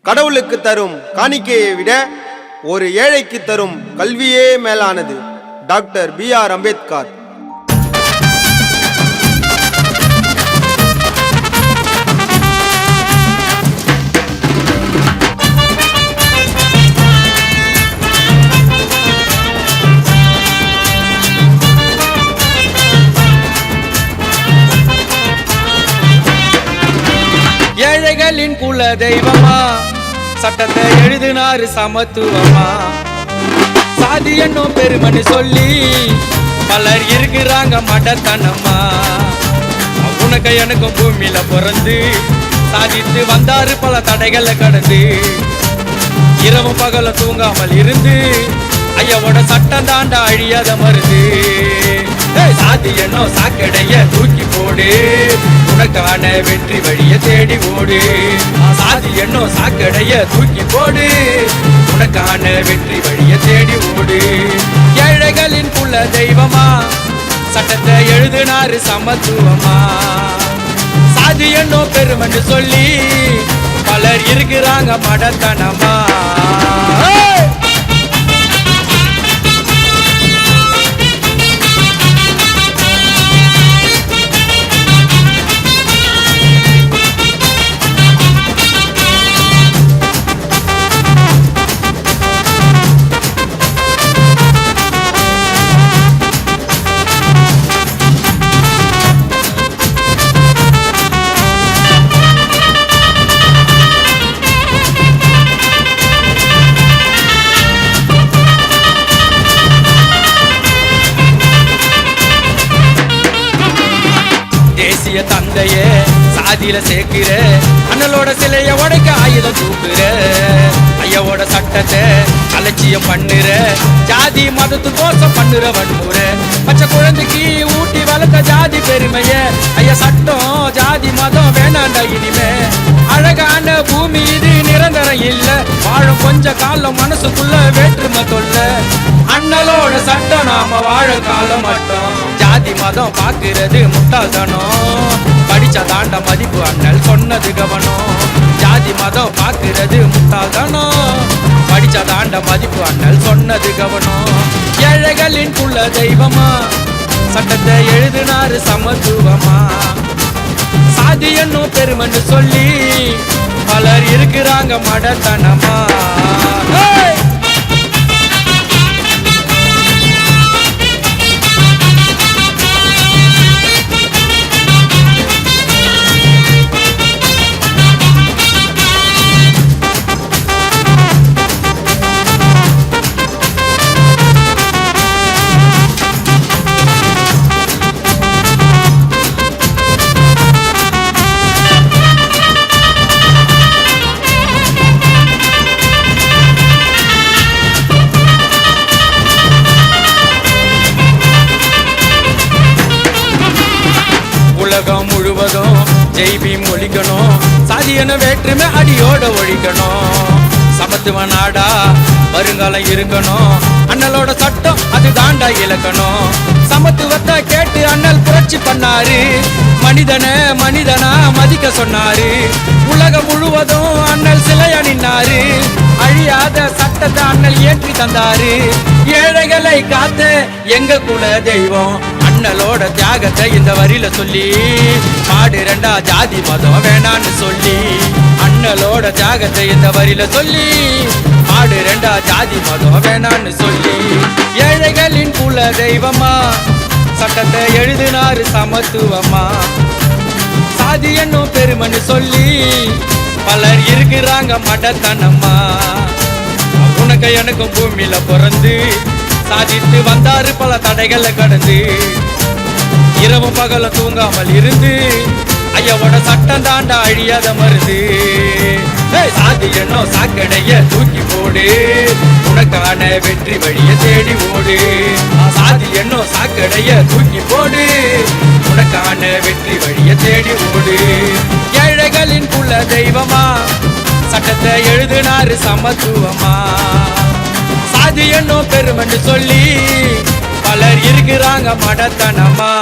கடவுளுக்கு தரும் காணிக்கையை விட ஒரு ஏழைக்கு தரும் கல்வியே மேலானது. Doctor B.R. அம்பேத்கர். ஏழைகளின் குல தெய்வமா, சட்டத்தை எழுதினாரு சமத்துவமா, சாதி என்னும் பெருமனு சொல்லி பலர் இருக்கிறாங்க மடத்தனமா. உனக்கு எனக்கும் பூமியில பிறந்து சாதித்து வந்தாரு பல தடைகளை கடந்து, இரவும் பகல தூங்காமல் இருந்து ஐயாவோட சட்டம் தாண்டா அழியாத மருந்து. சாதி என்னும் சாக்கடைய தூக்கி போடு, உனக்கான வெற்றி வழிய தேடி ஓடு. சாதி என்னும் சாக்கடைய தூக்கி போடு, உனக்கான வெற்றி வழிய தேடி ஓடு. ஏழைகளின் குல தெய்வமா, சட்டத்தை எழுதினாரு சமத்துவமா, சாதி என்னும் பெருமன்னு சொல்லி பலர் இருக்கிறாங்க மடத்தனமா. தேசிய தந்தைய சாதியில சேர்க்கிற, அண்ணலோட சிலைய உடைக்க ஆயுதம் தூக்குற, ஐயாவோட சட்டத்தை அலட்சியம் பண்ணுற, ஜாதி மதத்து தோசம் பண்ணுற வன்முறை, பச்சை குழந்தைக்கு ஊட்டி வளர்த்த ஜாதி பெருமைய, ஐயா சட்டம் ஜாதி மதம் வேணாண்டா இனிமே. அழகான பூமி இது நிரந்தரம் இல்ல, வாழும் கொஞ்ச காலம் மனசுக்குள்ள வேற்றுமை தொல்ல. அண்ணலோட சட்டம் நாம வாழ காலம் மட்டும், ஜாதி மதம் பாக்குறது முட்டாள்தனம், படிச்ச தாண்ட மதிப்பு அண்ணல் சொன்னது கவனம். ஜாதி மதம் பாக்குறது முட்டாள்தனம், படிச்ச தாண்ட மதிப்பு அண்ணல் சொன்னது கவனம். ஏழைகளின் குல தெய்வமா, சட்டத்தை எழுதினாரு சமத்துவமா, சாதி என்னும் பெருமன்னு சொல்லி பலர் இருக்கிறாங்க மடத்தனமா. உலகம் முழுவதும் ஜெய்பி மொழிக்கணும், சாதியன வேற்றுமை அடியோட ஒழிக்கணும். சமத்துவ நாடா வருங்காலம் இருக்கணும், அண்ணலோட சட்டம் அது தாண்டா இலக்கணும். சமத்துவத்தை கேட்டு அண்ணல் புரட்சி பண்ணாரு, மனிதனை மனிதனா மதிக்க சொன்னாரு. உலகம் முழுவதும் அண்ணல் சிலையா நின்னாரு, அழியாத சட்டத்தை அண்ணல் ஏற்றி தந்தாரு. ஏழைகளை காத்த எங்க குல தெய்வம், அண்ணலோட தியாகத்தை இந்த வரியில சொல்லி பாடு ரெண்டா ஜாதி மதம் வேணான்னு சொல்லி. அண்ணலோட தியாகத்தை இந்த வரியில சொல்லி பாடு ரெண்டா ஜாதி மதம் வேணான்னு சொல்லி. ஏழைகளின் குல தெய்வமா, சட்டத்தை எழுதினாரு சமத்துவமா, சாதி என்னும் பெருமன்னு சொல்லி பலர் இருக்கிறாங்க மடத்தனமா. உனக்கு எனக்கும் பூமியில பிறந்து சாதித்து வந்தாரு பல தடைகளை கடந்து, இரவும் பகல தூங்காமல் இருந்து ஐயாவோட சட்டம் தாண்டா அழியாத மருந்து. சாதி என்னும் சாக்கடைய தூக்கி போடு, உனக்கான வெற்றி வழிய தேடி ஓடு. சாதி என்னும் சாக்கடைய தூக்கி போடு, உனக்கான வெற்றி வழிய தேடி ஓடு. ஏழைகளின் குல தெய்வமா, சட்டத்தை எழுதினாரு சமத்துவமா, சாதி என்னும் பெருமன்னு சொல்லி பலர் இருக்கிறாங்க மடத்தனமா.